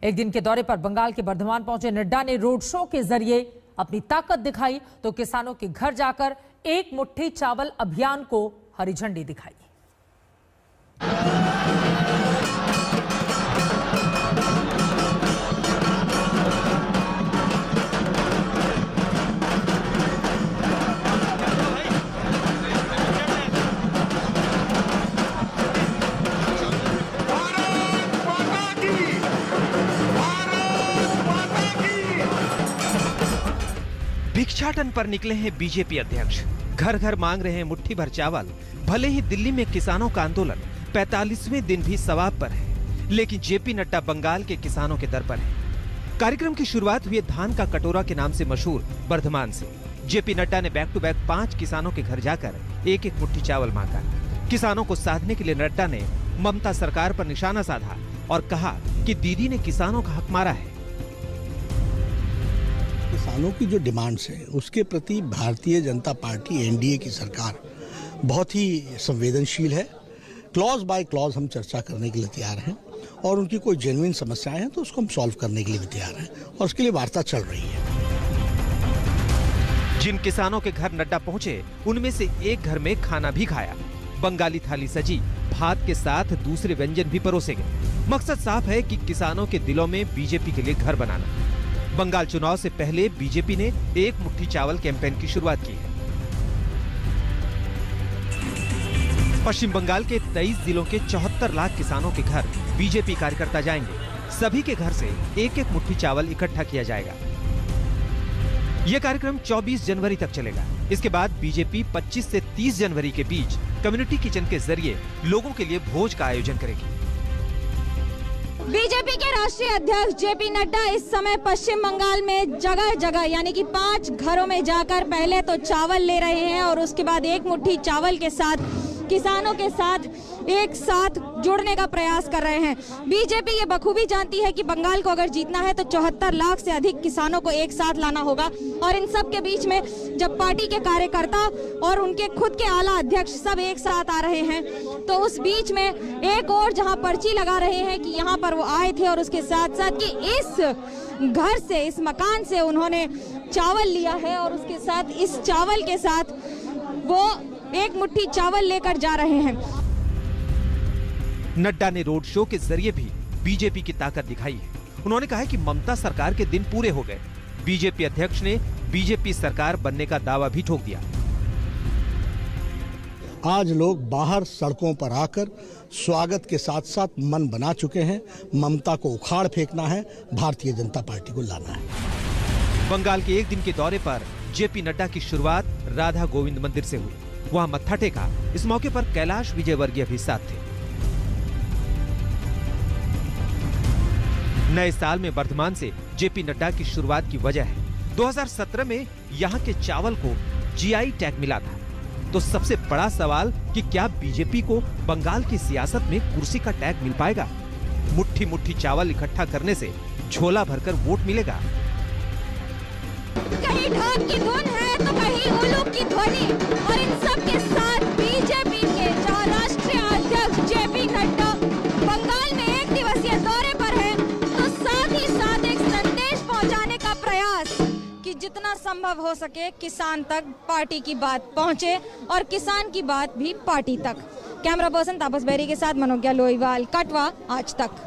एक दिन के दौरे पर बंगाल के बर्धमान पहुंचे नड्डा ने रोड शो के जरिए अपनी ताकत दिखाई तो किसानों के घर जाकर एक मुट्ठी चावल अभियान को हरी झंडी दिखाई। भिक्षाटन पर निकले हैं बीजेपी अध्यक्ष। घर घर मांग रहे हैं मुट्ठी भर चावल। भले ही दिल्ली में किसानों का आंदोलन 45वें दिन भी सवाब पर है, लेकिन जेपी नड्डा बंगाल के किसानों के दर पर है। कार्यक्रम की शुरुआत हुई धान का कटोरा के नाम से मशहूर बर्धमान से। जेपी नड्डा ने बैक टू बैक 5 किसानों के घर जाकर एक एक मुट्ठी चावल मांगा। किसानों को साधने के लिए नड्डा ने ममता सरकार पर निशाना साधा और कहा कि दीदी ने किसानों का हक मारा है। किसानों की जो डिमांड्स है उसके प्रति भारतीय जनता पार्टी एनडीए की सरकार बहुत ही संवेदनशील है। क्लॉज बाय क्लॉज हम चर्चा करने के लिए तैयार हैं और उनकी कोई जेन्युइन समस्याएं हैं तो उसको हम सॉल्व करने के लिए भी तैयार हैं और उसके लिए वार्ता चल रही है। जिन किसानों के घर नड्डा पहुंचे उनमें से एक घर में खाना भी खाया। बंगाली थाली सजी, भात के साथ दूसरे व्यंजन भी परोसे गए। मकसद साफ है कि किसानों के दिलों में बीजेपी के लिए घर बनाना। बंगाल चुनाव से पहले बीजेपी ने एक मुट्ठी चावल कैंपेन की शुरुआत की है। पश्चिम बंगाल के 23 जिलों के 74 लाख किसानों के घर बीजेपी कार्यकर्ता जाएंगे। सभी के घर से एक एक मुट्ठी चावल इकट्ठा किया जाएगा। यह कार्यक्रम 24 जनवरी तक चलेगा। इसके बाद बीजेपी 25 से 30 जनवरी के बीच कम्युनिटी किचन के जरिए लोगों के लिए भोज का आयोजन करेगी। बीजेपी के राष्ट्रीय अध्यक्ष जेपी नड्डा इस समय पश्चिम बंगाल में जगह जगह यानी कि 5 घरों में जाकर पहले तो चावल ले रहे हैं और उसके बाद एक मुट्ठी चावल के साथ किसानों के साथ एक साथ जुड़ने का प्रयास कर रहे हैं। बीजेपी ये बखूबी जानती है कि बंगाल को अगर जीतना है तो 74 लाख से अधिक किसानों को एक साथ लाना होगा और इन सब के बीच में जब पार्टी के कार्यकर्ता और उनके खुद के आला अध्यक्ष सब एक साथ आ रहे हैं तो उस बीच में एक और जहां पर्ची लगा रहे हैं कि यहाँ पर वो आए थे और उसके साथ साथ कि इस घर से, इस मकान से उन्होंने चावल लिया है और उसके साथ इस चावल के साथ वो एक मुट्ठी चावल लेकर जा रहे हैं। नड्डा ने रोड शो के जरिए भी बीजेपी की ताकत दिखाई है। उन्होंने कहा कि ममता सरकार के दिन पूरे हो गए। बीजेपी अध्यक्ष ने बीजेपी सरकार बनने का दावा भी ठोक दिया। आज लोग बाहर सड़कों पर आकर स्वागत के साथ साथ मन बना चुके हैं। ममता को उखाड़ फेंकना है, भारतीय जनता पार्टी को लाना है। बंगाल के एक दिन के दौरे पर जेपी नड्डा की शुरुआत राधा गोविंद मंदिर से हुई। वहां मत्था टेका। इस मौके पर कैलाश विजयवर्गीय भी साथ थे। नए साल में वर्धमान से जेपी नड्डा की शुरुआत की वजह है 2017 में यहां के चावल को जीआई टैग मिला था। तो सबसे बड़ा सवाल कि क्या बीजेपी को बंगाल की सियासत में कुर्सी का टैग मिल पाएगा? मुट्ठी मुट्ठी चावल इकट्ठा करने से झोला भरकर वोट मिलेगा। कहीं ढोल की धुन है तो कहीं उल्लू की ध्वनि और इन सब के साथ बीजेपी के राष्ट्रीय अध्यक्ष जेपी नड्डा बंगाल में एक दिवसीय दौरे पर है तो साथ ही साथ एक संदेश पहुंचाने का प्रयास कि जितना संभव हो सके किसान तक पार्टी की बात पहुंचे और किसान की बात भी पार्टी तक। कैमरा पर्सन तापस बेरी के साथ मनोज्ञा लोईवाल, कटवा, आज तक।